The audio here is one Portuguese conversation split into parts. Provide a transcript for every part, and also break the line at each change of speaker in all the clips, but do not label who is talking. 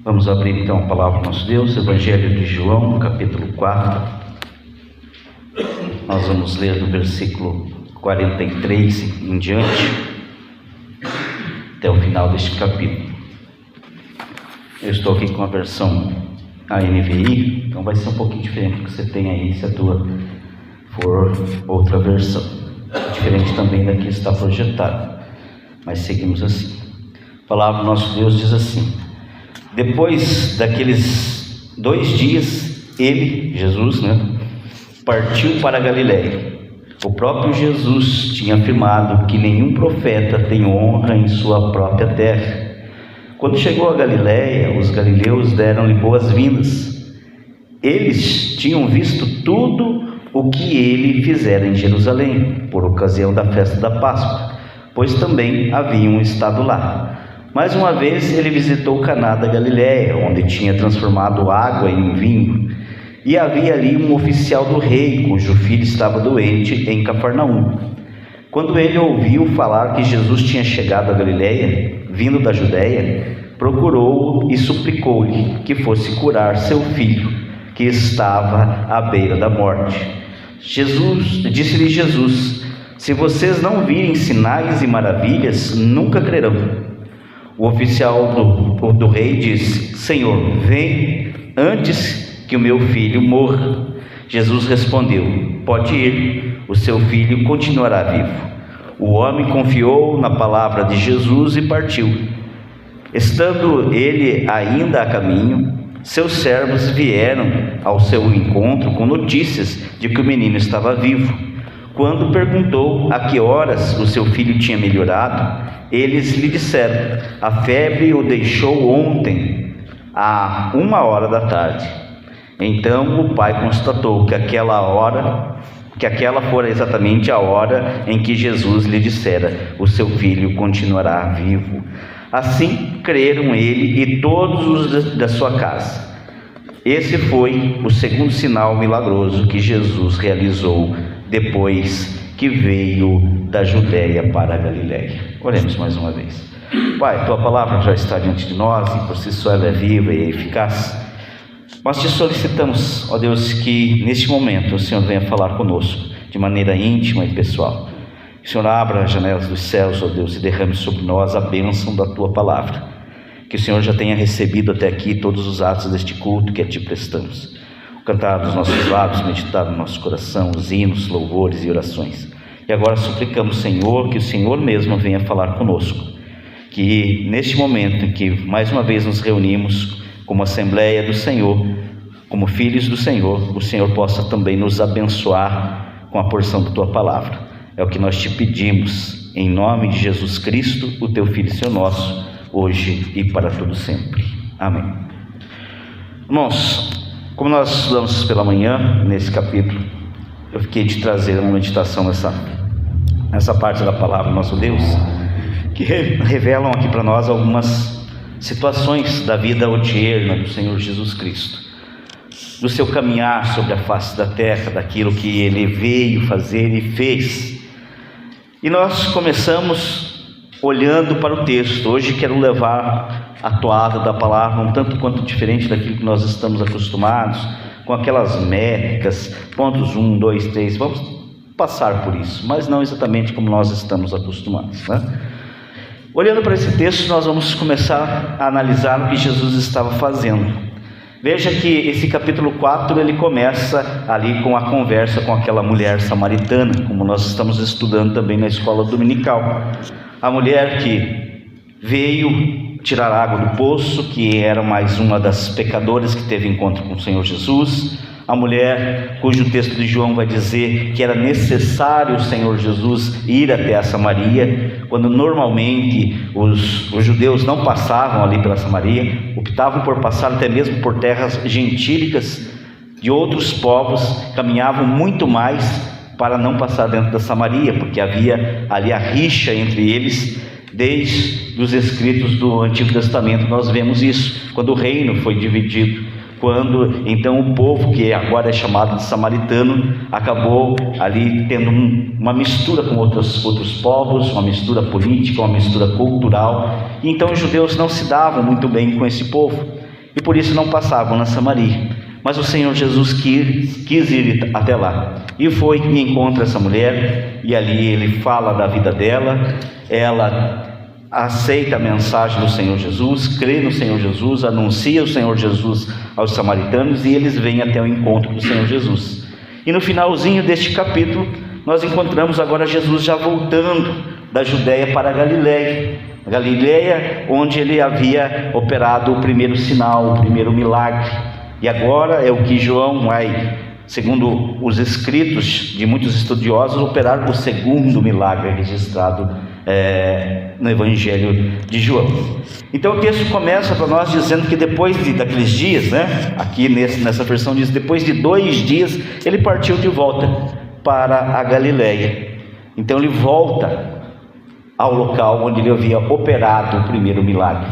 Vamos abrir então a palavra do nosso Deus, Evangelho de João, capítulo 4. Nós vamos ler do versículo 43 em diante, até o final deste capítulo. Eu estou aqui com a versão ANVI, então vai ser um pouquinho diferente do que você tem aí, se a tua for outra versão. Diferente também da que está projetada, mas seguimos assim. A palavra do nosso Deus diz assim: depois daqueles 2 dias, ele, Jesus, partiu para a Galiléia. O próprio Jesus tinha afirmado que nenhum profeta tem honra em sua própria terra. Quando chegou a Galiléia, os galileus deram-lhe boas-vindas. Eles tinham visto tudo o que ele fizera em Jerusalém, por ocasião da festa da Páscoa, pois também haviam estado lá. Mais uma vez ele visitou Caná da Galiléia, onde tinha transformado água em vinho, e havia ali um oficial do rei, cujo filho estava doente em Cafarnaum. Quando ele ouviu falar que Jesus tinha chegado a Galiléia, vindo da Judéia, procurou-o e suplicou-lhe que fosse curar seu filho, que estava à beira da morte. Disse-lhe Jesus: se vocês não virem sinais e maravilhas, nunca crerão. O oficial do rei disse: Senhor, vem antes que o meu filho morra. Jesus respondeu: pode ir, o seu filho continuará vivo. O homem confiou na palavra de Jesus e partiu. Estando ele ainda a caminho, seus servos vieram ao seu encontro com notícias de que o menino estava vivo. Quando perguntou a que horas o seu filho tinha melhorado, eles lhe disseram: a febre o deixou ontem, à 1h da tarde. Então o pai constatou que aquela fora exatamente a hora em que Jesus lhe dissera: o seu filho continuará vivo. Assim creram ele e todos os da sua casa. Esse foi o segundo sinal milagroso que Jesus realizou depois que veio da Judéia para a Galiléia. Oremos mais uma vez. Pai, tua palavra já está diante de nós e por si só ela é viva e eficaz. Nós te solicitamos, ó Deus, que neste momento o Senhor venha falar conosco de maneira íntima e pessoal. Que o Senhor abra as janelas dos céus, ó Deus, e derrame sobre nós a bênção da tua palavra. Que o Senhor já tenha recebido até aqui todos os atos deste culto que a ti prestamos. O cantar dos nossos lábios, meditar no nosso coração, os hinos, louvores e orações. E agora suplicamos, Senhor, que o Senhor mesmo venha falar conosco. Que neste momento em que mais uma vez nos reunimos como Assembleia do Senhor, como filhos do Senhor, o Senhor possa também nos abençoar com a porção da tua palavra. É o que nós te pedimos, em nome de Jesus Cristo, o teu Filho e Senhor nosso, hoje e para todo sempre. Amém. Irmãos, como nós estudamos pela manhã, nesse capítulo, eu fiquei de trazer uma meditação nessa parte da palavra do nosso Deus, que revelam aqui para nós algumas situações da vida odierna do Senhor Jesus Cristo, do seu caminhar sobre a face da terra, daquilo que ele veio fazer e fez. E nós começamos olhando para o texto. Hoje quero levar a toada da palavra um tanto quanto diferente daquilo que nós estamos acostumados, com aquelas métricas, pontos 1, 2, 3, vamos passar por isso, mas não exatamente como nós estamos acostumados, Olhando para esse texto, nós vamos começar a analisar o que Jesus estava fazendo. Veja que esse capítulo 4, ele começa ali com a conversa com aquela mulher samaritana, como nós estamos estudando também na escola dominical. A mulher que veio tirar água do poço, que era mais uma das pecadoras que teve encontro com o Senhor Jesus. A mulher cujo texto de João vai dizer que era necessário o Senhor Jesus ir até a Samaria, quando normalmente os judeus não passavam ali pela Samaria, optavam por passar até mesmo por terras gentílicas de outros povos, caminhavam muito mais para não passar dentro da Samaria, porque havia ali a rixa entre eles. Desde os escritos do Antigo Testamento nós vemos isso, quando o reino foi dividido, quando então o povo, que agora é chamado de samaritano, acabou ali tendo uma mistura com outros povos, uma mistura política, uma mistura cultural, e então os judeus não se davam muito bem com esse povo. e por isso não passavam na Samaria. Mas o Senhor Jesus quis ir até lá, e foi e encontra essa mulher, e ali ele fala da vida dela. Ela aceita a mensagem do Senhor Jesus, crê no Senhor Jesus, anuncia o Senhor Jesus aos samaritanos, e eles vêm até o encontro do Senhor Jesus. E no finalzinho deste capítulo, nós encontramos agora Jesus já voltando da Judéia para a Galileia, onde ele havia operado o primeiro sinal, o primeiro milagre. E agora é o que João vai, segundo os escritos de muitos estudiosos, operar o segundo milagre registrado no Evangelho de João. Então o texto começa para nós dizendo que depois daqueles dias, aqui nessa versão diz, depois de 2 dias, ele partiu de volta para a Galileia. Então ele volta ao local onde ele havia operado o primeiro milagre,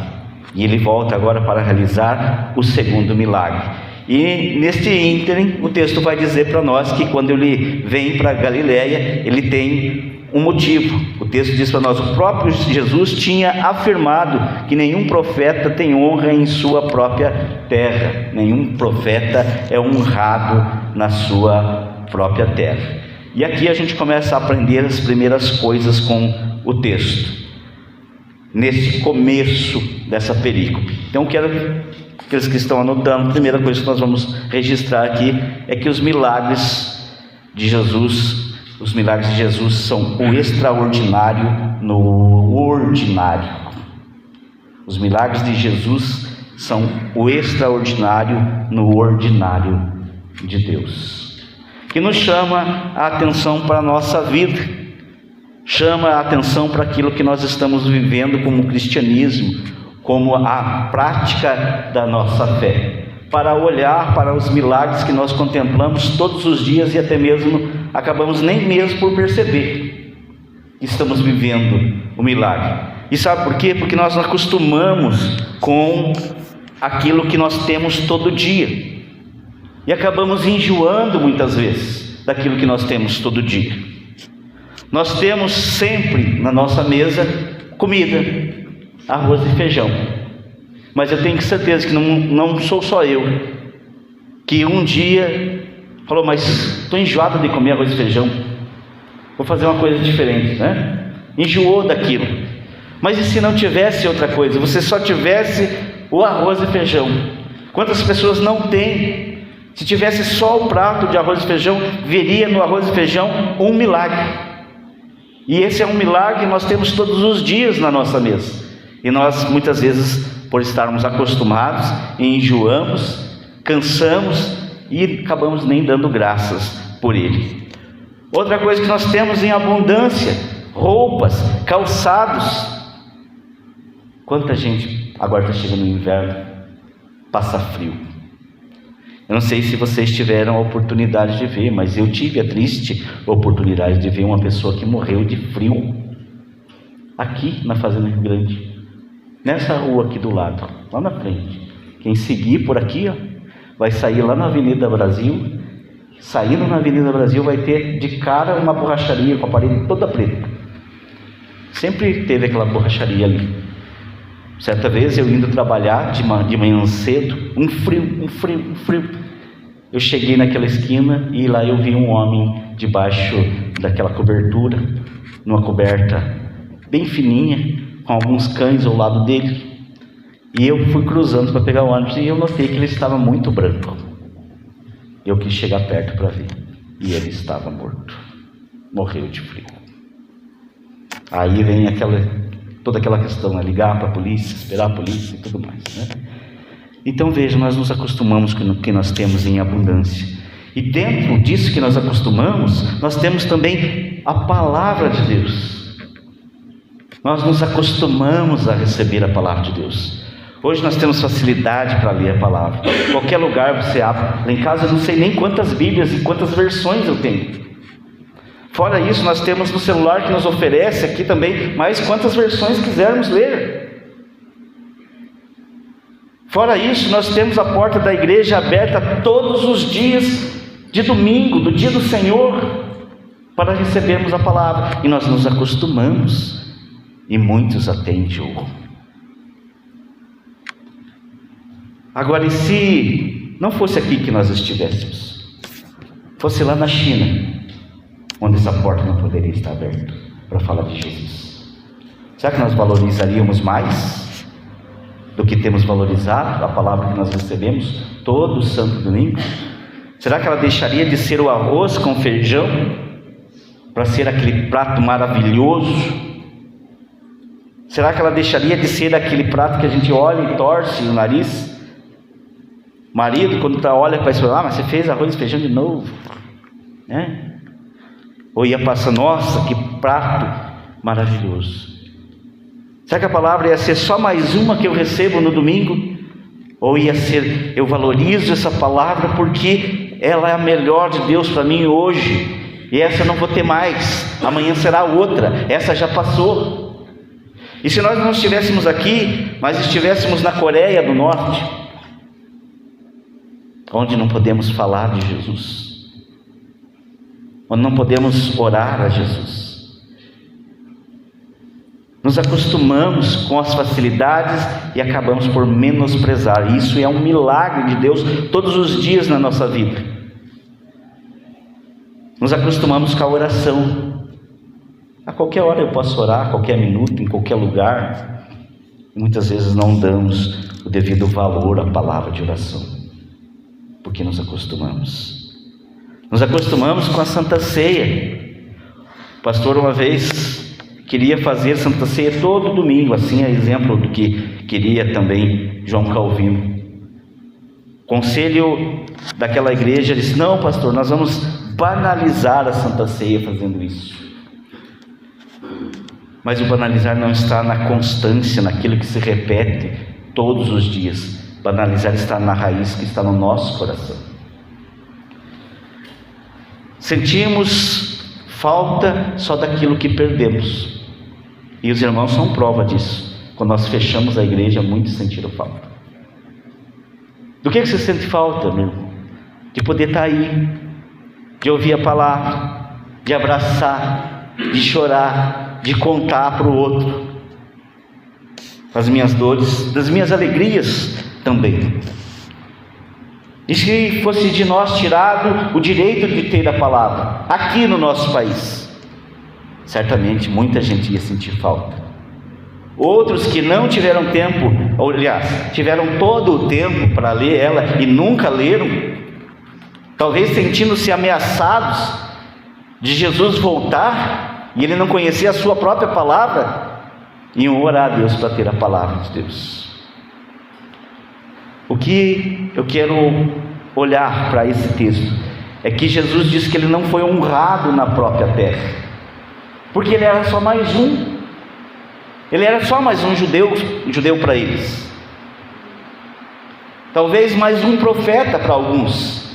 e ele volta agora para realizar o segundo milagre. E neste ínterim, o texto vai dizer para nós que quando ele vem para a Galileia, ele tem um motivo. O texto diz para nós: o próprio Jesus tinha afirmado que nenhum profeta tem honra em sua própria terra, nenhum profeta é honrado na sua própria terra. E aqui a gente começa a aprender as primeiras coisas com o texto, nesse começo dessa perícope. Então quero, aqueles que estão anotando, a primeira coisa que nós vamos registrar aqui é que os milagres de Jesus são o extraordinário no ordinário. Os milagres de Jesus são o extraordinário no ordinário de Deus, que nos chama a atenção para a nossa vida, chama a atenção para aquilo que nós estamos vivendo como cristianismo, como a prática da nossa fé, para olhar para os milagres que nós contemplamos todos os dias e até mesmo acabamos nem mesmo por perceber que estamos vivendo o milagre. E sabe por quê? Porque nós nos acostumamos com aquilo que nós temos todo dia e acabamos enjoando muitas vezes daquilo que nós temos todo dia. Nós temos sempre na nossa mesa comida, arroz e feijão, mas eu tenho certeza que não sou só eu que um dia falou: mas estou enjoado de comer arroz e feijão, vou fazer uma coisa diferente, enjoou daquilo. Mas e se não tivesse outra coisa, você só tivesse o arroz e feijão? Quantas pessoas não têm? Se tivesse só o prato de arroz e feijão, veria no arroz e feijão um milagre. E esse é um milagre que nós temos todos os dias na nossa mesa. E nós, muitas vezes, por estarmos acostumados, enjoamos, cansamos e acabamos nem dando graças por ele. Outra coisa que nós temos em abundância: roupas, calçados. Quanta gente, agora está chegando o inverno, passa frio. Eu não sei se vocês tiveram a oportunidade de ver, mas eu tive a triste oportunidade de ver uma pessoa que morreu de frio aqui na Fazenda Rio Grande, nessa rua aqui do lado, lá na frente. Quem seguir por aqui, vai sair lá na Avenida Brasil. Saindo na Avenida Brasil vai ter de cara uma borracharia com a parede toda preta. Sempre teve aquela borracharia ali. Certa vez eu indo trabalhar de manhã cedo, um frio. Eu cheguei naquela esquina e lá eu vi um homem debaixo daquela cobertura, numa coberta bem fininha, com alguns cães ao lado dele. E eu fui cruzando para pegar o ônibus e eu notei que ele estava muito branco. Eu quis chegar perto para ver, e ele estava morto, morreu de frio. Aí vem toda aquela questão, ligar para a polícia, esperar a polícia e tudo mais, Então veja, nós nos acostumamos com o que nós temos em abundância, e dentro disso que nós acostumamos, nós temos também a palavra de Deus. Nós nos acostumamos a receber a palavra de Deus. Hoje nós temos facilidade para ler a palavra. Qualquer lugar você abre. Lá em casa eu não sei nem quantas Bíblias e quantas versões eu tenho. Fora isso, nós temos no celular que nos oferece aqui também mais quantas versões quisermos ler. Fora isso, nós temos a porta da igreja aberta todos os dias de domingo, do dia do Senhor, para recebermos a palavra. E nós nos acostumamos, e muitos até enjoam. Agora, e se não fosse aqui que nós estivéssemos? Fosse lá na China, onde essa porta não poderia estar aberta para falar de Jesus. Será que nós valorizaríamos mais do que temos valorizado a palavra que nós recebemos todo santo domingo? Será que ela deixaria de ser o arroz com feijão para ser aquele prato maravilhoso? Será que ela deixaria de ser aquele prato que a gente olha e torce o nariz? Marido, quando olha para a esposa, mas você fez arroz e feijão de novo, né? Ou ia passar, nossa, que prato maravilhoso. Será que a palavra ia ser só mais uma que eu recebo no domingo? Ou ia ser, eu valorizo essa palavra porque ela é a melhor de Deus para mim hoje, e essa eu não vou ter mais, amanhã será outra, essa já passou. E se nós não estivéssemos aqui, mas estivéssemos na Coreia do Norte, onde não podemos falar de Jesus, onde não podemos orar a Jesus, nos acostumamos com as facilidades e acabamos por menosprezar. Isso é um milagre de Deus todos os dias na nossa vida. Nos acostumamos com a oração. A qualquer hora eu posso orar, a qualquer minuto, em qualquer lugar. E muitas vezes não damos o devido valor à palavra de oração, porque nos acostumamos. Nos acostumamos com a Santa Ceia. O pastor uma vez queria fazer Santa Ceia todo domingo, assim é exemplo do que queria também João Calvino. O conselho daquela igreja disse: não, pastor, nós vamos banalizar a Santa Ceia fazendo isso. Mas o banalizar não está na constância, naquilo que se repete todos os dias. Banalizar está na raiz que está no nosso coração. Sentimos falta só daquilo que perdemos. E os irmãos são prova disso. Quando nós fechamos a igreja, muitos sentiram falta. Do que você sente falta, meu irmão? De poder estar aí, de ouvir a palavra, de abraçar, de chorar, de contar para o outro as minhas dores, das minhas alegrias também. E se fosse de nós tirado o direito de ter a palavra aqui no nosso país, certamente muita gente ia sentir falta. Outros que não tiveram tempo, ou, aliás, tiveram todo o tempo para ler ela e nunca leram, talvez sentindo-se ameaçados de Jesus voltar, e ele não conhecia a sua própria palavra, iam orar a Deus para ter a palavra de Deus. O que eu quero olhar para esse texto é que Jesus disse que ele não foi honrado na própria terra, porque ele era só mais um. Ele era só mais um judeu para eles. Talvez mais um profeta para alguns.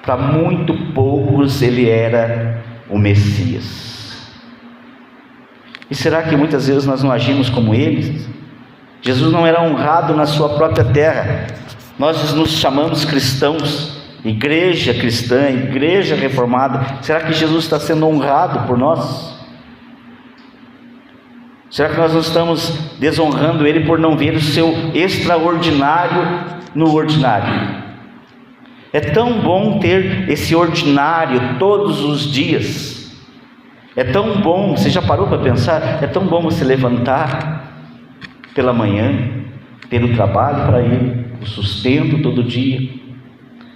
Para muito poucos ele era o Messias. E será que muitas vezes nós não agimos como eles? Jesus não era honrado na sua própria terra. Nós nos chamamos cristãos, igreja cristã, igreja reformada. Será que Jesus está sendo honrado por nós? Será que nós não estamos desonrando Ele por não ver o seu extraordinário no ordinário? É tão bom ter esse ordinário todos os dias. É tão bom, você já parou para pensar? É tão bom você levantar pela manhã, ter o trabalho para ir, o sustento todo dia.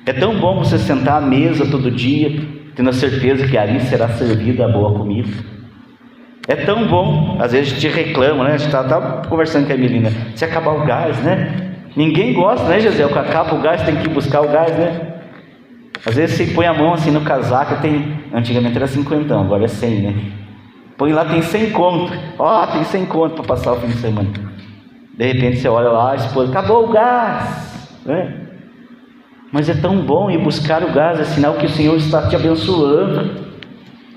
É tão bom você sentar à mesa todo dia, tendo a certeza que ali será servida a boa comida. É tão bom, às vezes a gente reclama, né? A gente está conversando com a Melina, se acabar o gás, né? Ninguém gosta, né, Gisele? Que acaba o gás, tem que ir buscar o gás, né? Às vezes você põe a mão assim no casaco, antigamente era 50, agora é 100, né? Põe lá, tem 100 conto. Tem 100 conto para passar o fim de semana. De repente você olha lá, a esposa, acabou o gás, né? Mas é tão bom ir buscar o gás, é sinal que o Senhor está te abençoando.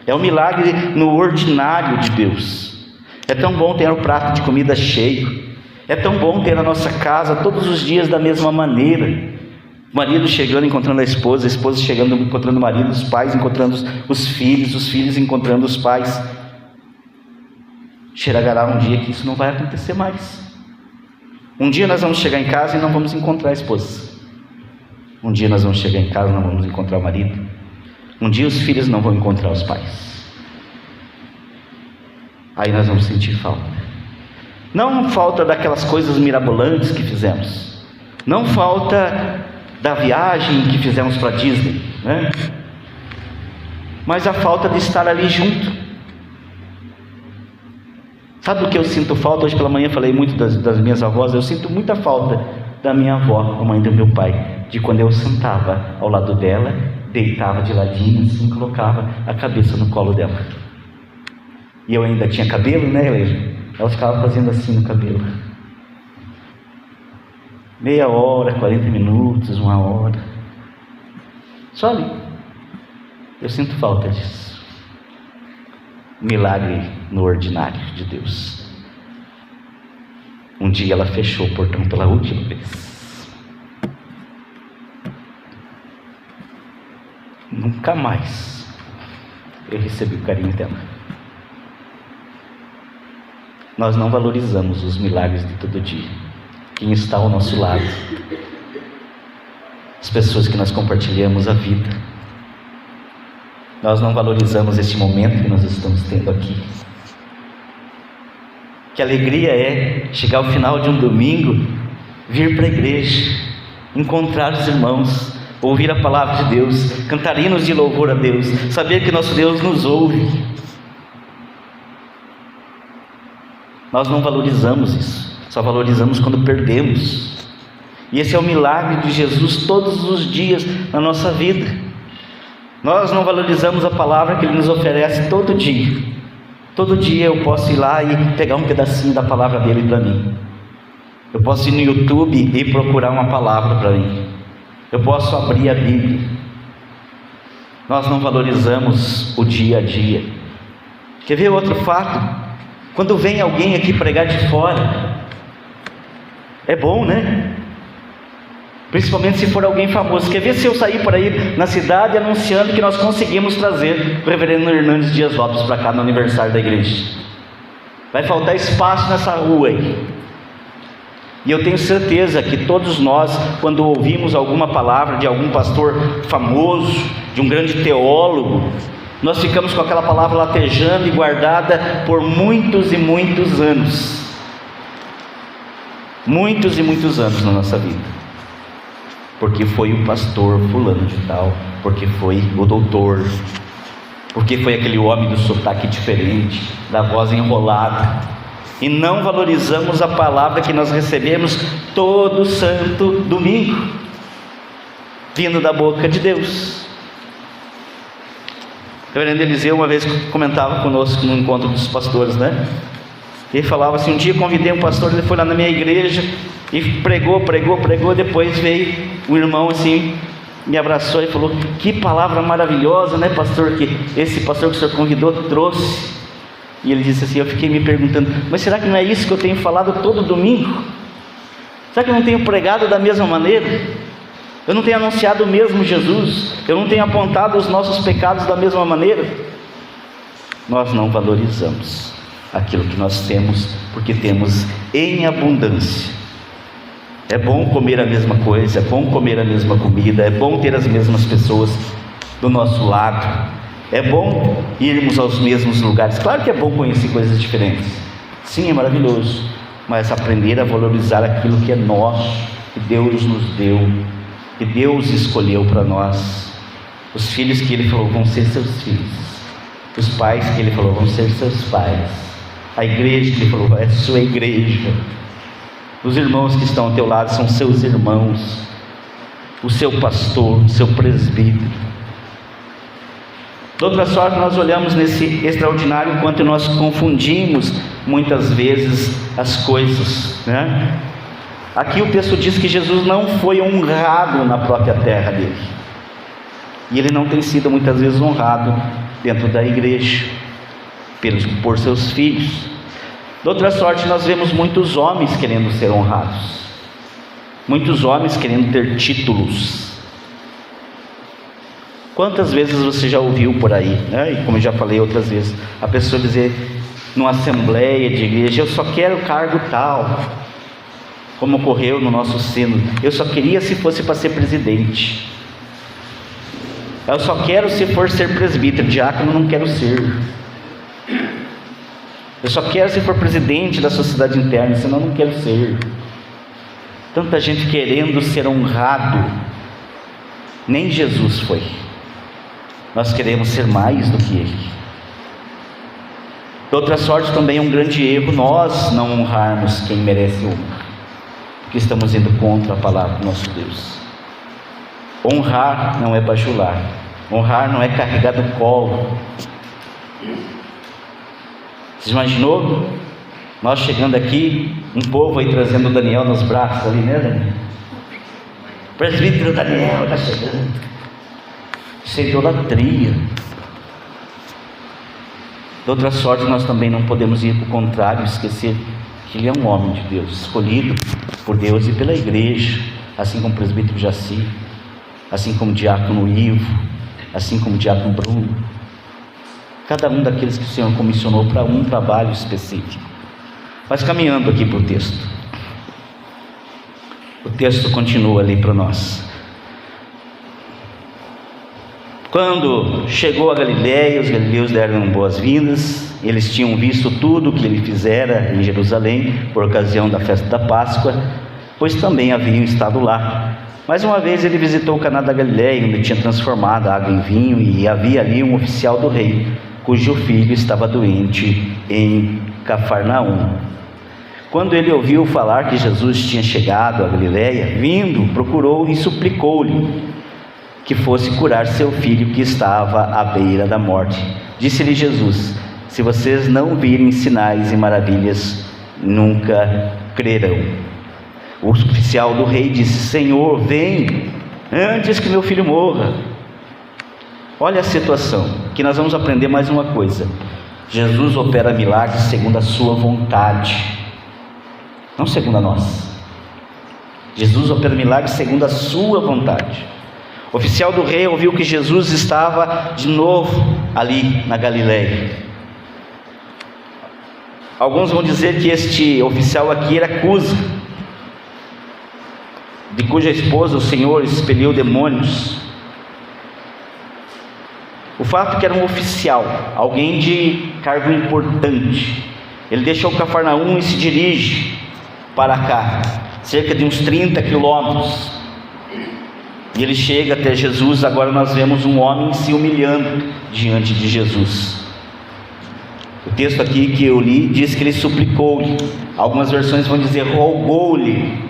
É um milagre no ordinário de Deus. É tão bom ter o prato de comida cheio. É tão bom ter a nossa casa todos os dias da mesma maneira. O marido chegando, encontrando a esposa chegando, encontrando o marido, os pais encontrando os filhos encontrando os pais. Chegará um dia que isso não vai acontecer mais. Um dia nós vamos chegar em casa e não vamos encontrar a esposa. Um dia nós vamos chegar em casa e não vamos encontrar o marido. Um dia os filhos não vão encontrar os pais. Aí nós vamos sentir falta. Não falta daquelas coisas mirabolantes que fizemos. Não falta da viagem que fizemos para Disney, né? Mas a falta de estar ali junto. Sabe o que eu sinto falta? Hoje pela manhã eu falei muito das minhas avós. Eu sinto muita falta da minha avó, a mãe do meu pai, de quando eu sentava ao lado dela, deitava de ladinho assim, colocava a cabeça no colo dela. E eu ainda tinha cabelo, né, Helena? Ela ficava fazendo assim no cabelo. Meia hora, 40 minutos, 1 hora. Só ali. Eu sinto falta disso. Milagre no ordinário de Deus. Um dia ela fechou o portão pela última vez. Nunca mais eu recebi o carinho dela. Nós não valorizamos os milagres de todo dia. Quem está ao nosso lado, as pessoas que nós compartilhamos a vida. Nós não valorizamos esse momento que nós estamos tendo aqui. Que alegria é chegar ao final de um domingo, vir para a igreja, encontrar os irmãos, ouvir a palavra de Deus, cantar hinos de louvor a Deus, saber que nosso Deus nos ouve. Nós não valorizamos isso, só valorizamos quando perdemos. E esse é o milagre de Jesus todos os dias na nossa vida. Nós não valorizamos a palavra que Ele nos oferece todo dia. Todo dia eu posso ir lá e pegar um pedacinho da palavra dele para mim. Eu posso ir no YouTube e procurar uma palavra para mim. Eu posso abrir a Bíblia. Nós não valorizamos o dia a dia. Quer ver outro fato? Quando vem alguém aqui pregar de fora, é bom, né? Principalmente se for alguém famoso. Quer ver se eu sair por aí na cidade anunciando que nós conseguimos trazer o reverendo Hernandes Dias Lopes para cá no aniversário da igreja? Vai faltar espaço nessa rua aí. E eu tenho certeza que todos nós, quando ouvimos alguma palavra de algum pastor famoso, de um grande teólogo, nós ficamos com aquela palavra latejando e guardada por muitos e muitos anos. Muitos e muitos anos na nossa vida. Porque foi o pastor fulano de tal, porque foi o doutor, porque foi aquele homem do sotaque diferente, da voz enrolada. E não valorizamos a palavra que nós recebemos todo santo domingo, vindo da boca de Deus. O reverendo Eliseu uma vez comentava conosco no encontro dos pastores, né? Ele falava assim: um dia convidei um pastor, ele foi lá na minha igreja e pregou, depois veio um irmão assim, me abraçou e falou: que palavra maravilhosa, né, pastor, que esse pastor que o senhor convidou trouxe. E ele disse assim: eu fiquei me perguntando, mas será que não é isso que eu tenho falado todo domingo? Será que eu não tenho pregado da mesma maneira? Eu não tenho anunciado o mesmo Jesus? Eu não tenho apontado os nossos pecados da mesma maneira? Nós não valorizamos aquilo que nós temos, porque temos em abundância. É bom comer a mesma coisa, é bom comer a mesma comida, é bom ter as mesmas pessoas do nosso lado, é bom irmos aos mesmos lugares. Claro que é bom conhecer coisas diferentes, sim, é maravilhoso, mas aprender a valorizar aquilo que é nosso, que Deus nos deu, que Deus escolheu para nós. Os filhos que Ele falou vão ser seus filhos, os pais que Ele falou vão ser seus pais, a igreja que Ele falou é sua igreja. Os irmãos que estão ao teu lado são seus irmãos, o seu pastor, o seu presbítero. De outra sorte, nós olhamos nesse extraordinário enquanto nós confundimos muitas vezes as coisas, né? Aqui o texto diz que Jesus não foi honrado na própria terra dele, e ele não tem sido muitas vezes honrado dentro da igreja por seus filhos. De outra sorte, nós vemos muitos homens querendo ser honrados, muitos homens querendo ter títulos. Quantas vezes você já ouviu por aí, né? E como eu já falei outras vezes, a pessoa dizer numa assembleia de igreja: eu só quero cargo tal, como ocorreu no nosso sino. Eu só queria se fosse para ser presidente. Eu só quero se for ser presbítero, diácono não quero ser. Eu só quero se for presidente da sociedade interna, senão não quero ser. Tanta gente querendo ser honrado. Nem Jesus foi. Nós queremos ser mais do que Ele. De outra sorte, também é um grande erro nós não honrarmos quem merece honra, porque estamos indo contra a palavra do nosso Deus. Honrar não é bajular. Honrar não é carregar no colo. Você imaginou? Nós chegando aqui, um povo aí trazendo o Daniel nos braços ali, né, Daniel? Presbítero Daniel está chegando. Isso é idolatria. De outra sorte, nós também não podemos ir para o contrário, esquecer que ele é um homem de Deus, escolhido por Deus e pela igreja, assim como o presbítero Jaci, assim como o diácono Ivo, assim como o diácono Bruno. Cada um daqueles que o Senhor comissionou para um trabalho específico. Mas caminhando aqui para o texto. O texto continua ali para nós. Quando chegou a Galiléia, os galileus deram boas-vindas. Eles tinham visto tudo o que ele fizera em Jerusalém por ocasião da festa da Páscoa, pois também haviam estado lá. Mais uma vez ele visitou o Caná da Galiléia, onde tinha transformado a água em vinho, e havia ali um oficial do rei, cujo filho estava doente em Cafarnaum. Quando ele ouviu falar que Jesus tinha chegado a Galiléia, vindo, procurou e suplicou-lhe que fosse curar seu filho que estava à beira da morte. Disse-lhe Jesus: se vocês não virem sinais e maravilhas, nunca crerão. O oficial do rei disse: Senhor, vem antes que meu filho morra. Olha a situação, que nós vamos aprender mais uma coisa. Jesus opera milagres segundo a sua vontade, não segundo a nossa. Jesus opera milagres segundo a sua vontade. O oficial do rei ouviu que Jesus estava de novo ali na Galiléia. Alguns vão dizer que este oficial aqui era Cusa, de cuja esposa o Senhor expeliu demônios. O fato é que era um oficial, alguém de cargo importante. Ele deixou Cafarnaum e se dirige para cá, cerca de uns 30 quilômetros. E ele chega até Jesus. Agora nós vemos um homem se humilhando diante de Jesus. O texto aqui que eu li diz que ele suplicou-lhe. Algumas versões vão dizer rogou-lhe,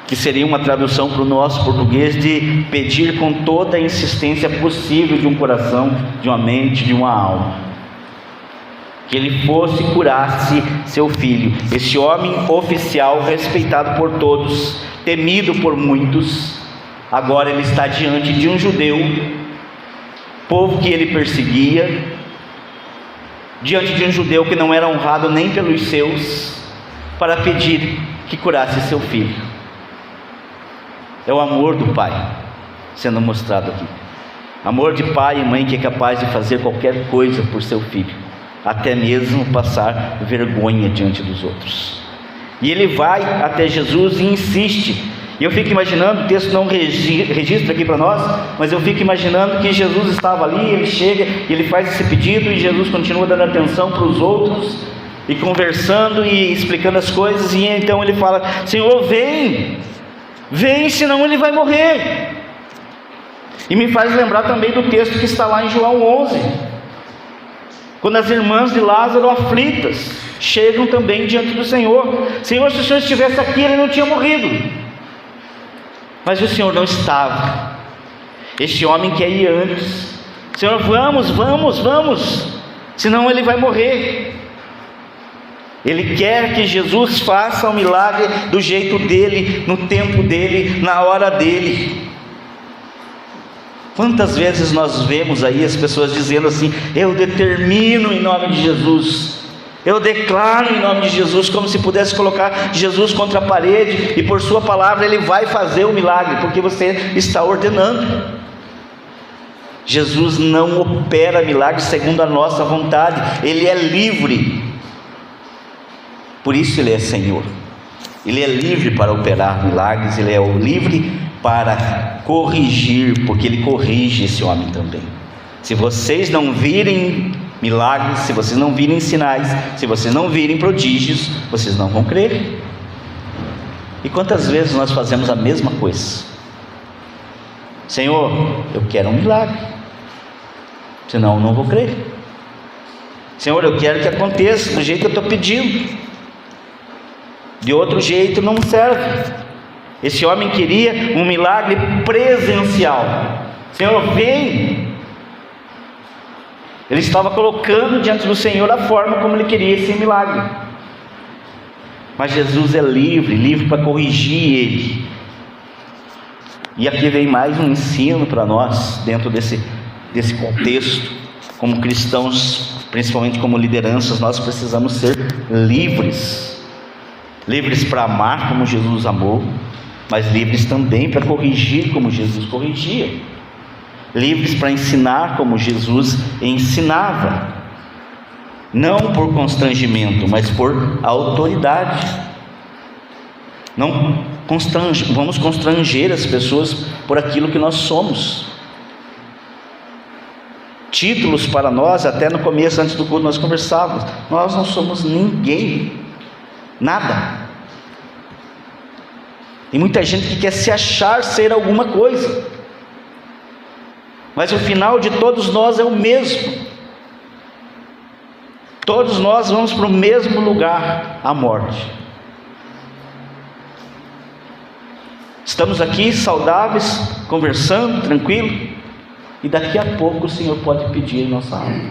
que seria uma tradução para o nosso português de pedir com toda a insistência possível de um coração, de uma mente, de uma alma, que ele fosse curasse seu filho. Esse homem oficial, respeitado por todos, temido por muitos, agora ele está diante de um judeu, povo que ele perseguia, diante de um judeu que não era honrado nem pelos seus, para pedir que curasse seu filho. É o amor do pai sendo mostrado aqui. Amor de pai e mãe que é capaz de fazer qualquer coisa por seu filho, até mesmo passar vergonha diante dos outros. E ele vai até Jesus e insiste. E eu fico imaginando, o texto não registra aqui para nós, mas eu fico imaginando que Jesus estava ali, ele chega e ele faz esse pedido, e Jesus continua dando atenção para os outros, e conversando e explicando as coisas, e então ele fala: Senhor, vem, senão ele vai morrer. E me faz lembrar também do texto que está lá em João 11, quando as irmãs de Lázaro, aflitas, chegam também diante do Senhor. Senhor, se o Senhor estivesse aqui, ele não tinha morrido. Mas o Senhor não estava. Este homem quer ir antes. Senhor, vamos, senão ele vai morrer. Ele quer que Jesus faça o milagre do jeito dele, no tempo dele, na hora dele. Quantas vezes nós vemos aí as pessoas dizendo assim: eu determino em nome de Jesus, eu declaro em nome de Jesus, como se pudesse colocar Jesus contra a parede, e por sua palavra ele vai fazer o milagre, porque você está ordenando. Jesus não opera milagres segundo a nossa vontade, ele é livre, por isso ele é Senhor. Ele é livre para operar milagres, ele é livre para corrigir, porque ele corrige esse homem também. Se vocês não virem milagres, se vocês não virem sinais, se vocês não virem prodígios, vocês não vão crer. E quantas vezes nós fazemos a mesma coisa? Senhor, eu quero um milagre, senão eu não vou crer. Senhor, eu quero que aconteça do jeito que eu estou pedindo, de outro jeito não serve. Esse homem queria um milagre presencial. Senhor, vem. Ele estava colocando diante do Senhor a forma como ele queria esse milagre. Mas Jesus é livre para corrigir ele. E aqui vem mais um ensino para nós, dentro desse contexto. Como cristãos, principalmente como lideranças, nós precisamos ser livres. Livres para amar como Jesus amou, mas livres também para corrigir como Jesus corrigia. Livres para ensinar como Jesus ensinava. Não por constrangimento, mas por autoridade. Não vamos constranger as pessoas por aquilo que nós somos. Títulos para nós, até no começo, antes do culto, nós conversávamos. Nós não somos ninguém, nada. Tem muita gente que quer se achar ser alguma coisa, mas o final de todos nós é o mesmo. Todos nós vamos para o mesmo lugar, a morte. Estamos aqui saudáveis, conversando, tranquilo, e daqui a pouco o Senhor pode pedir em nossa alma.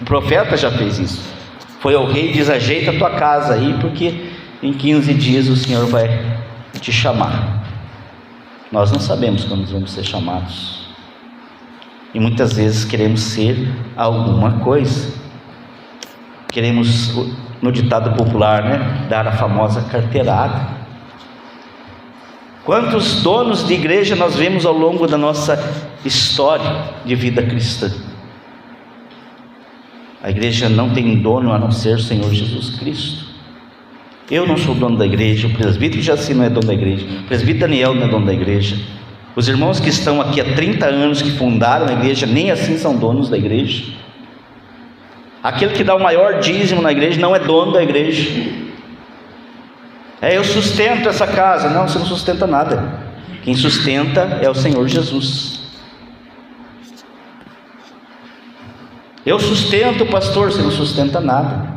O profeta já fez isso. Foi ao rei e diz: ajeita a tua casa aí, porque em 15 dias o Senhor vai te chamar. Nós não sabemos quando nós vamos ser chamados, e muitas vezes queremos ser alguma coisa. Queremos, no ditado popular, dar a famosa carteirada. Quantos donos de igreja nós vemos ao longo da nossa história de vida cristã? A igreja não tem dono a não ser o Senhor Jesus Cristo. Eu não sou dono da igreja, o presbítero Jaci não é dono da igreja, o presbítero Daniel não é dono da igreja. Os irmãos que estão aqui há 30 anos, que fundaram a igreja, nem assim são donos da igreja. Aquele que dá o maior dízimo na igreja não é dono da igreja. Eu sustento essa casa. Não, você não sustenta nada. Quem sustenta é o Senhor Jesus. Eu sustento o pastor. Você não sustenta nada.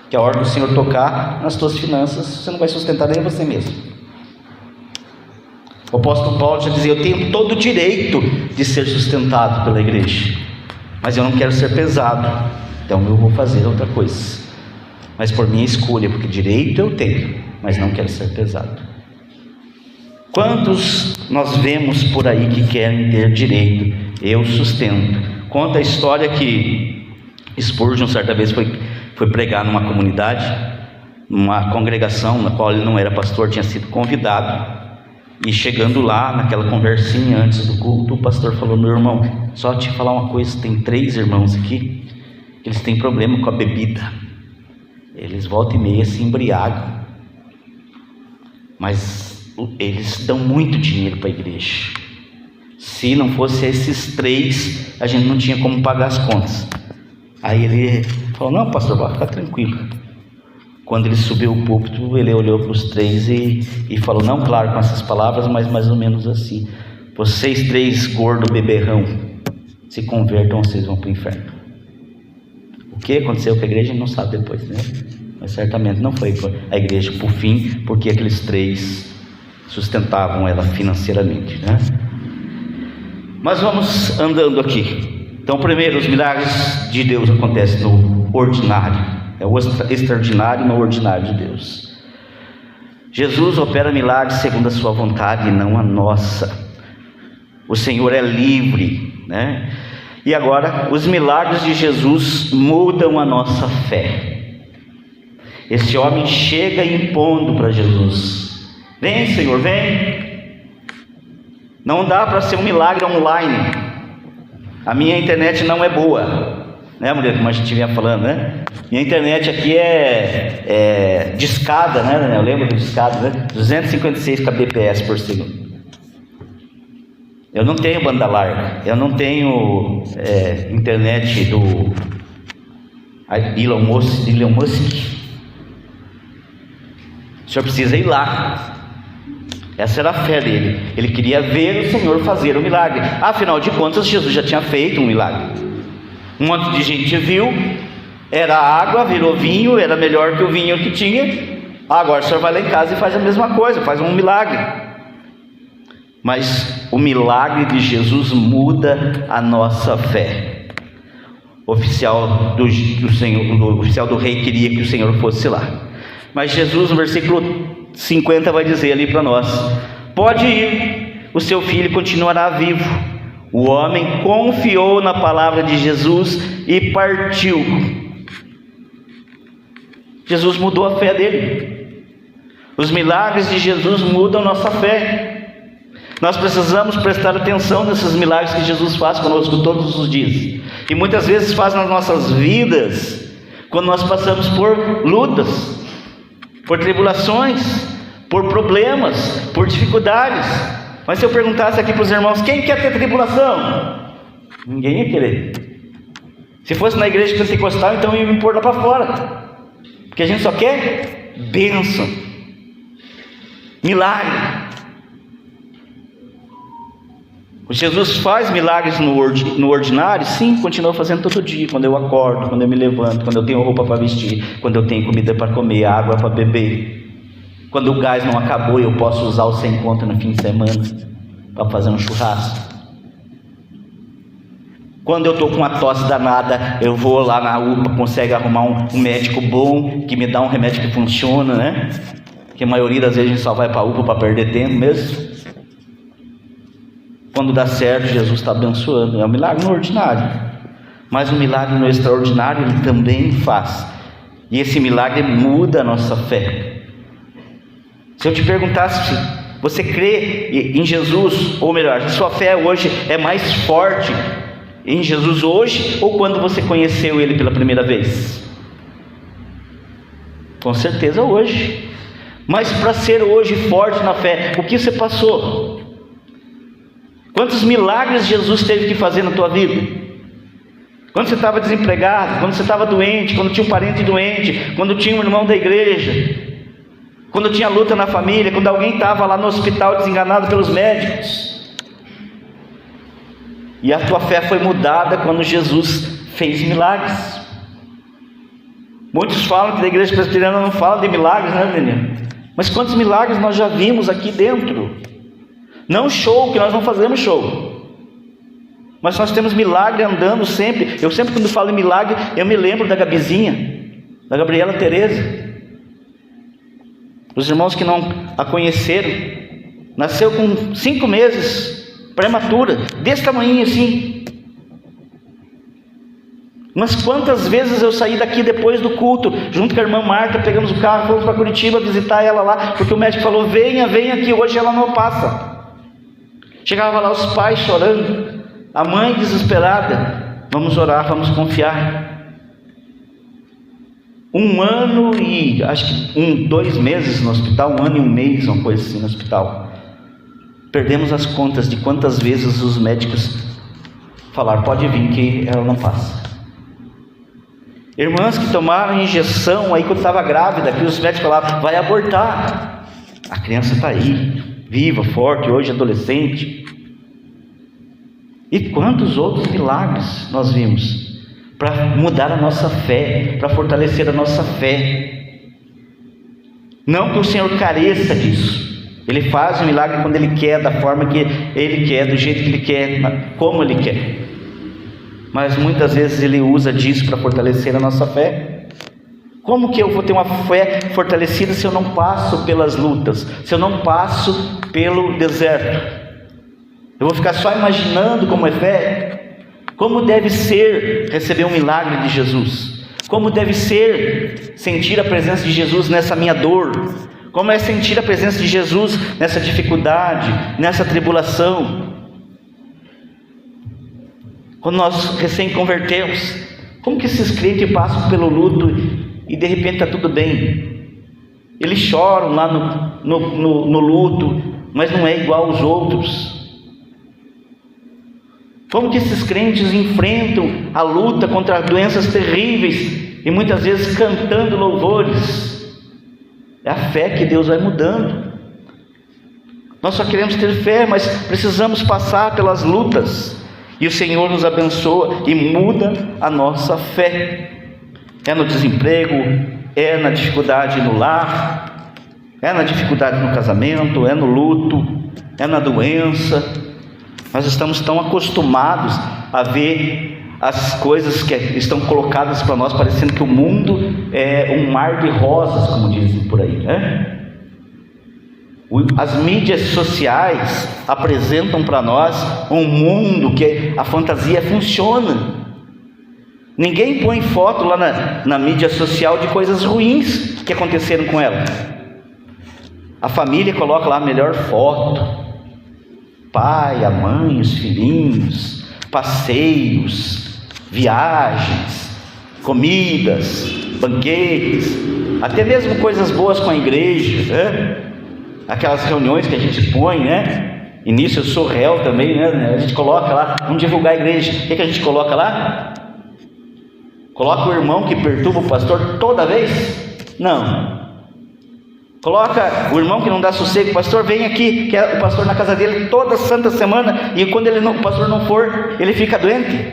Que a hora do Senhor tocar nas tuas finanças, você não vai sustentar nem você mesmo. O apóstolo Paulo já dizia: eu tenho todo o direito de ser sustentado pela igreja, mas eu não quero ser pesado, então eu vou fazer outra coisa, mas por minha escolha, porque direito eu tenho, mas não quero ser pesado. Quantos nós vemos por aí que querem ter direito? Eu sustento. Conta a história que Spurgeon certa vez foi pregar numa comunidade, numa congregação na qual ele não era pastor, tinha sido convidado. E chegando lá, naquela conversinha antes do culto, o pastor falou: meu irmão, só te falar uma coisa, tem 3 irmãos aqui, eles têm problema com a bebida, eles volta e meia se embriagam, mas eles dão muito dinheiro para a igreja. Se não fosse esses 3, a gente não tinha como pagar as contas. Aí ele falou: não, pastor, vai ficar tranquilo. Quando ele subiu o púlpito, ele olhou para os 3 e falou, não claro com essas palavras, mas mais ou menos assim: vocês 3 gordo beberrão, se convertam, vocês vão para o inferno. O que aconteceu com a igreja a gente não sabe depois, mas certamente não foi a igreja por fim, porque aqueles 3 sustentavam ela financeiramente, Mas vamos andando aqui. Então, primeiro, os milagres de Deus acontecem no ordinário. É o extraordinário no ordinário de Deus. Jesus opera milagres segundo a sua vontade e não a nossa. O Senhor é livre, E agora, os milagres de Jesus mudam a nossa fé. Esse homem chega impondo para Jesus: vem, Senhor, vem. Não dá para ser um milagre online. A minha internet não é boa. né, mulher, como a gente vinha falando, né? E a internet aqui é discada, né, Daniel? Lembra do discado, né? 256 kbps por segundo. Eu não tenho banda larga, eu não tenho internet do Elon Musk. O senhor precisa ir lá. Essa era a fé dele. Ele queria ver o Senhor fazer o milagre. Afinal de contas, Jesus já tinha feito um milagre. Um monte de gente viu, era água, virou vinho, era melhor que o vinho que tinha. Agora o senhor vai lá em casa e faz a mesma coisa, faz um milagre. Mas o milagre de Jesus muda a nossa fé. O oficial do Senhor, o oficial do rei queria que o Senhor fosse lá. Mas Jesus, no versículo 50, vai dizer ali para nós: pode ir, o seu filho continuará vivo. O homem confiou na palavra de Jesus e partiu. Jesus mudou a fé dele. Os milagres de Jesus mudam nossa fé. Nós precisamos prestar atenção nesses milagres que Jesus faz conosco todos os dias. E muitas vezes faz nas nossas vidas, quando nós passamos por lutas, por tribulações, por problemas, por dificuldades. Mas se eu perguntasse aqui para os irmãos: quem quer ter tribulação? Ninguém ia querer. Se fosse na igreja pentecostal, então eu ia me pôr lá para fora, porque a gente só quer bênção, milagre. Jesus faz milagres no ordinário? Sim, continua fazendo todo dia. Quando eu acordo, quando eu me levanto, quando eu tenho roupa para vestir, quando eu tenho comida para comer, água para beber, quando o gás não acabou e eu posso usar o sem conta no fim de semana para fazer um churrasco. Quando eu estou com uma tosse danada, eu vou lá na UPA, consegue arrumar um médico bom, que me dá um remédio que funciona, né? Que a maioria das vezes a gente só vai para a UPA para perder tempo mesmo. Quando dá certo, Jesus está abençoando. É um milagre no ordinário, mas um milagre no extraordinário Ele também faz. E esse milagre muda a nossa fé. Se eu te perguntasse: você crê em Jesus? Ou melhor, sua fé hoje é mais forte em Jesus hoje, ou quando você conheceu Ele pela primeira vez? Com certeza hoje. Mas para ser hoje forte na fé, o que você passou? Quantos milagres Jesus teve que fazer na tua vida? Quando você estava desempregado, quando você estava doente, quando tinha um parente doente, quando tinha um irmão da igreja, quando tinha luta na família, quando alguém estava lá no hospital desenganado pelos médicos. E a tua fé foi mudada quando Jesus fez milagres. Muitos falam que da igreja presbiteriana não fala de milagres, né, menino? Mas quantos milagres nós já vimos aqui dentro? Não show, que nós não fazemos show, mas nós temos milagre andando sempre. Eu sempre, quando falo em milagre, eu me lembro da Gabizinha, da Gabriela Tereza. Os irmãos que não a conheceram, nasceu com 5 meses, prematura, desse tamanho assim. Mas quantas vezes eu saí daqui depois do culto, junto com a irmã Marta, pegamos o carro, fomos para Curitiba visitar ela lá, porque o médico falou: venha aqui, hoje ela não passa. Chegava lá os pais chorando, a mãe desesperada. Vamos orar, vamos confiar. 1 ano e acho que 2 meses no hospital, 1 ano e 1 mês, uma coisa assim no hospital. Perdemos as contas de quantas vezes os médicos falaram: pode vir que ela não passa. Irmãs que tomaram injeção aí quando estava grávida, que os médicos falavam: vai abortar. A criança está aí, viva, forte, hoje adolescente. E quantos outros milagres nós vimos para mudar a nossa fé, para fortalecer a nossa fé. Não que o Senhor careça disso. Ele faz o milagre quando Ele quer, da forma que Ele quer, do jeito que Ele quer, como Ele quer. Mas muitas vezes Ele usa disso para fortalecer a nossa fé. Como que eu vou ter uma fé fortalecida se eu não passo pelas lutas, se eu não passo pelo deserto? Eu vou ficar só imaginando como é fé? Como deve ser receber um milagre de Jesus? Como deve ser sentir a presença de Jesus nessa minha dor? Como é sentir a presença de Jesus nessa dificuldade, nessa tribulação? Quando nós recém convertemos, Como que esses crentes passam pelo luto e de repente está tudo bem? Eles choram lá no luto, mas não é igual aos outros. Como que esses crentes enfrentam a luta contra doenças terríveis e muitas vezes cantando louvores? É a fé que Deus vai mudando. Nós só queremos ter fé, mas precisamos passar pelas lutas, e o Senhor nos abençoa e muda a nossa fé. É no desemprego, é na dificuldade no lar, é na dificuldade no casamento, é no luto, é na doença. Nós estamos tão acostumados a ver as coisas que estão colocadas para nós, parecendo que o mundo é um mar de rosas, como dizem por aí, né? As mídias sociais apresentam para nós um mundo que a fantasia funciona. Ninguém põe foto lá na mídia social de coisas ruins que aconteceram com ela. A família coloca lá a melhor foto, pai, a mãe, os filhinhos, passeios, viagens, comidas, banquetes, até mesmo coisas boas com a igreja, né? Aquelas reuniões que a gente põe, né? E nisso eu sou réu também, né? A gente coloca lá, vamos divulgar a igreja. O que a gente coloca lá? Coloca o irmão que perturba o pastor toda vez? Não. Coloca o irmão que não dá sossego. O pastor vem aqui, que é o pastor na casa dele toda santa semana, e quando o pastor não for, ele fica doente.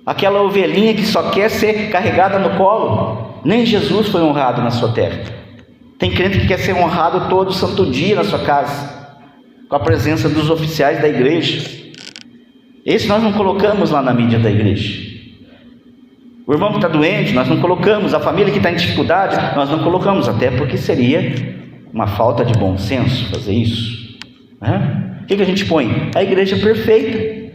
Aquela ovelhinha que só quer ser carregada no colo. Nem Jesus foi honrado na sua terra. Tem crente que quer ser honrado todo santo dia na sua casa, com a presença dos oficiais da igreja. Esse nós não colocamos lá na mídia da igreja. O irmão que está doente, nós não colocamos. A família que está em dificuldade, nós não colocamos, até porque seria uma falta de bom senso fazer isso, né? O que a gente põe? A igreja perfeita.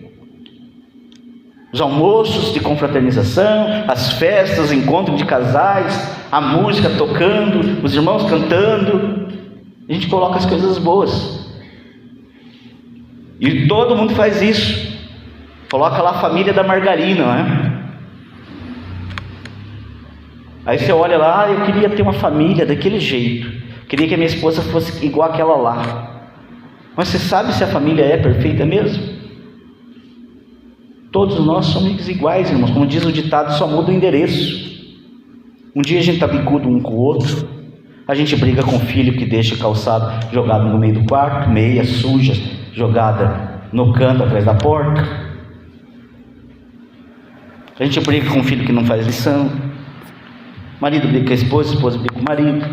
Os almoços de confraternização, as festas, o encontro de casais, a música tocando, os irmãos cantando. A gente coloca as coisas boas. E todo mundo faz isso. Coloca lá a família da margarina, né? Aí você olha lá, eu queria ter uma família daquele jeito. Queria que a minha esposa fosse igual aquela lá. Mas você sabe se a família é perfeita mesmo? Todos nós somos iguais, irmãos. Como diz o ditado, só muda o endereço. Um dia a gente está bicudo um com o outro. A gente briga com o filho que deixa calçado jogado no meio do quarto, meia suja, jogada no canto atrás da porta. A gente briga com o filho que não faz lição. O marido briga com a esposa briga com o marido.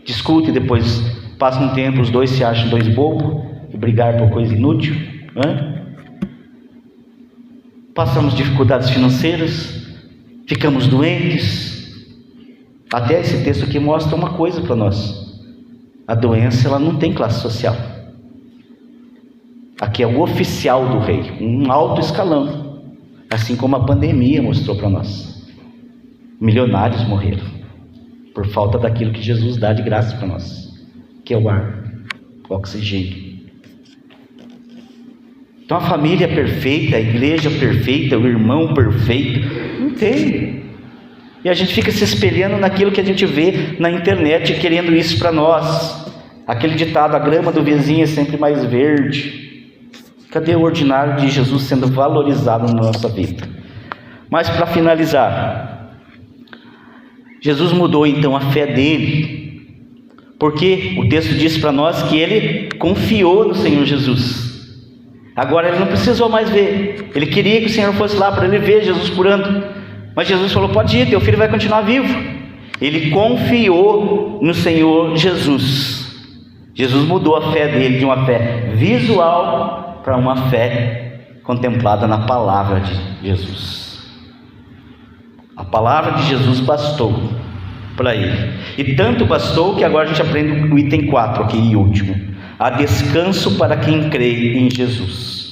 Discute, depois passa um tempo, os dois se acham dois bobos e brigar por coisa inútil, né? Passamos dificuldades financeiras, ficamos doentes. Até esse texto aqui mostra uma coisa para nós: a doença, ela não tem classe social. Aqui é o oficial do rei, um alto escalão, assim como a pandemia mostrou para nós. Milionários morreram por falta daquilo que Jesus dá de graça para nós, que é o ar, o oxigênio. Então a família perfeita, a igreja perfeita, o irmão perfeito, não tem. E a gente fica se espelhando naquilo que a gente vê na internet, querendo isso para nós. Aquele ditado, a grama do vizinho é sempre mais verde. Cadê o ordinário de Jesus sendo valorizado na nossa vida? Mas para finalizar, Jesus mudou então a fé dele, porque o texto diz para nós que ele confiou no Senhor Jesus. Agora ele não precisou mais ver. Ele queria que o Senhor fosse lá para ele ver Jesus curando. Mas Jesus falou: pode ir, teu filho vai continuar vivo. Ele confiou no Senhor Jesus. Jesus mudou a fé dele de uma fé visual para uma fé contemplada na palavra de Jesus. A palavra de Jesus bastou para ele. E tanto bastou que agora a gente aprende o item 4 aqui e último. Há descanso para quem crê em Jesus.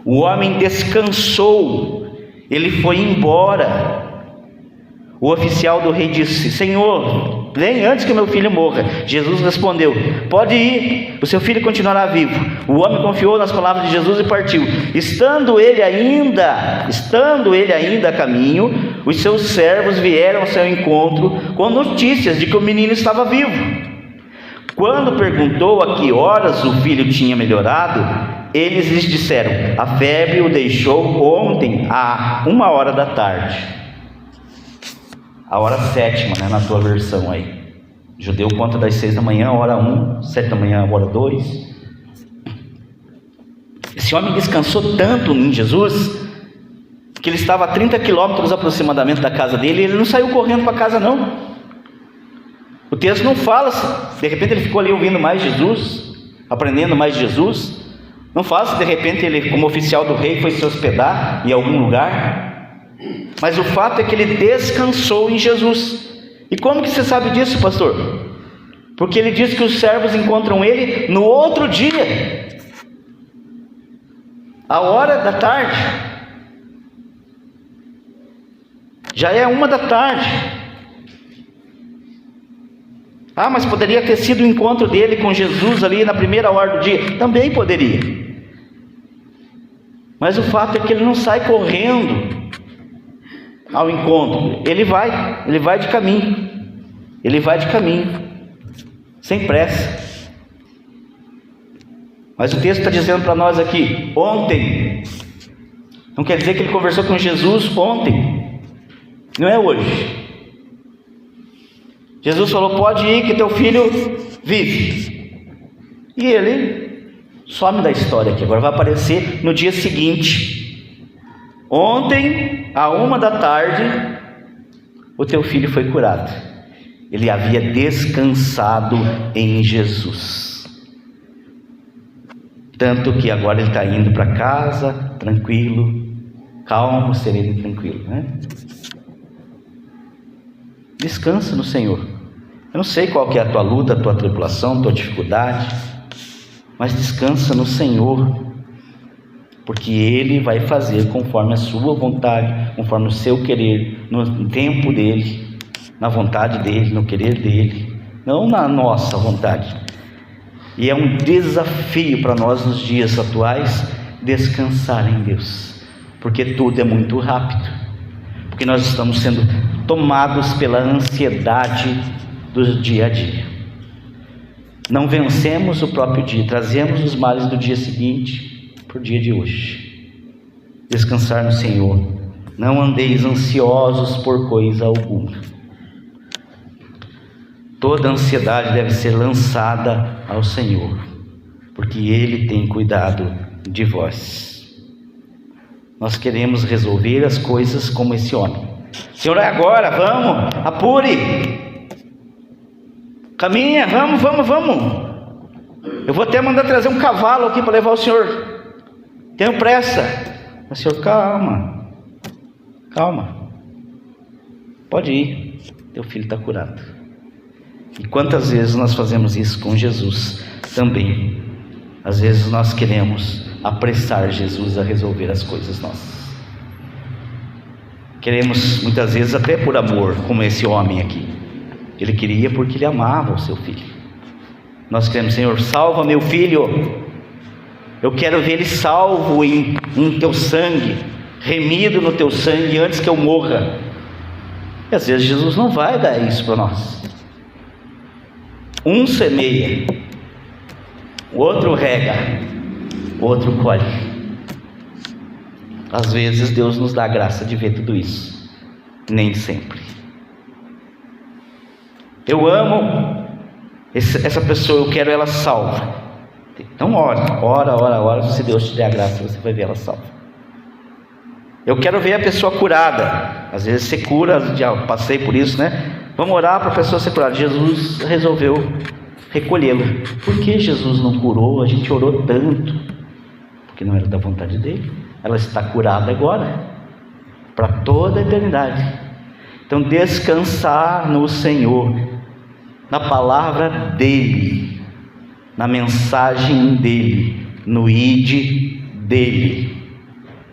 O homem descansou, ele foi embora. O oficial do rei disse: Senhor, bem antes que meu filho morra. Jesus respondeu: pode ir, o seu filho continuará vivo. O homem confiou nas palavras de Jesus e partiu. Estando ele ainda a caminho, os seus servos vieram ao seu encontro com notícias de que o menino estava vivo. Quando perguntou a que horas o filho tinha melhorado, eles lhes disseram: a febre o deixou ontem, à 1h da tarde. A hora 7ª, né, na tua versão aí. O judeu conta das 6 da manhã, hora 1, 7 da manhã, hora 2. Esse homem descansou tanto em Jesus, que ele estava a 30 quilômetros aproximadamente da casa dele, e ele não saiu correndo para casa não. O texto não fala se de repente ele ficou ali ouvindo mais Jesus, aprendendo mais Jesus. Não fala se de repente ele, como oficial do rei, foi se hospedar em algum lugar. Mas o fato é que ele descansou em Jesus. E como que você sabe disso, pastor? Porque ele diz que os servos encontram ele no outro dia, a hora da tarde. Já é 1 da tarde. Ah, mas poderia ter sido o encontro dele com Jesus ali na primeira hora do dia. Também poderia. Mas o fato é que ele não sai correndo ao encontro. Ele vai de caminho. Ele vai de caminho, sem pressa. Mas o texto está dizendo para nós aqui, ontem. Não quer dizer que ele conversou com Jesus ontem. Não é hoje. Jesus falou: pode ir que teu filho vive. E ele some da história aqui. Agora vai aparecer no dia seguinte. Ontem, à 1 da tarde, o teu filho foi curado. Ele havia descansado em Jesus. Tanto que agora ele está indo para casa, tranquilo, calmo, sereno e tranquilo, né? Descansa no Senhor. Eu não sei qual que é a tua luta, a tua tribulação, a tua dificuldade, mas descansa no Senhor, porque Ele vai fazer conforme a sua vontade, conforme o seu querer, no tempo dEle, na vontade dEle, no querer dEle, não na nossa vontade. E é um desafio para nós nos dias atuais descansar em Deus, porque tudo é muito rápido, porque nós estamos sendo tomados pela ansiedade do dia a dia. Não vencemos o próprio dia, trazemos os males do dia seguinte para o dia de hoje. Descansar no Senhor. Não andeis ansiosos por coisa alguma. Toda ansiedade deve ser lançada ao Senhor, porque Ele tem cuidado de vós. Nós queremos resolver as coisas como esse homem. Senhor, é agora, vamos, apure, caminha, vamos. Eu vou até mandar trazer um cavalo aqui para levar o senhor. Tenho pressa. Mas, senhor, calma. Pode ir, teu filho está curado. E quantas vezes nós fazemos isso com Jesus também? Às vezes nós queremos apressar Jesus a resolver as coisas nossas. Queremos muitas vezes até por amor, como esse homem aqui. Ele queria porque ele amava o seu filho. Nós queremos: Senhor, salva meu filho. Eu quero ver ele salvo em teu sangue, remido no teu sangue antes que eu morra. E às vezes Jesus não vai dar isso para nós. Um semeia, o outro rega, o outro colhe. Às vezes Deus nos dá a graça de ver tudo isso, nem sempre. Eu amo essa pessoa, eu quero ela salva. Então ora, se Deus te der a graça, você vai ver ela salva. Eu quero ver a pessoa curada. Às vezes você cura, já passei por isso, né? Vamos orar para a pessoa ser curada. Jesus resolveu recolhê-la. Por que Jesus não curou? A gente orou tanto, porque não era da vontade dele. Ela está curada agora, para toda a eternidade. Então, descansar no Senhor, na palavra dele, na mensagem dele, no ide dele.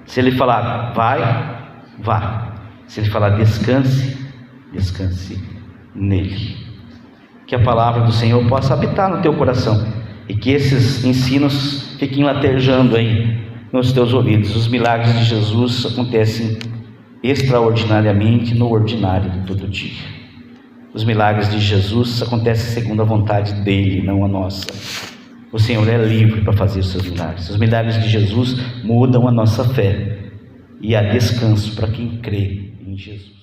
Se ele falar vá. Se ele falar descanse nele. que a palavra do Senhor possa habitar no teu coração e que esses ensinos fiquem latejando aí nos teus ouvidos. Os milagres de Jesus acontecem extraordinariamente no ordinário de todo dia. Os milagres de Jesus acontecem segundo a vontade dele, não a nossa. O Senhor é livre para fazer os seus milagres. Os milagres de Jesus mudam a nossa fé e há descanso para quem crê em Jesus.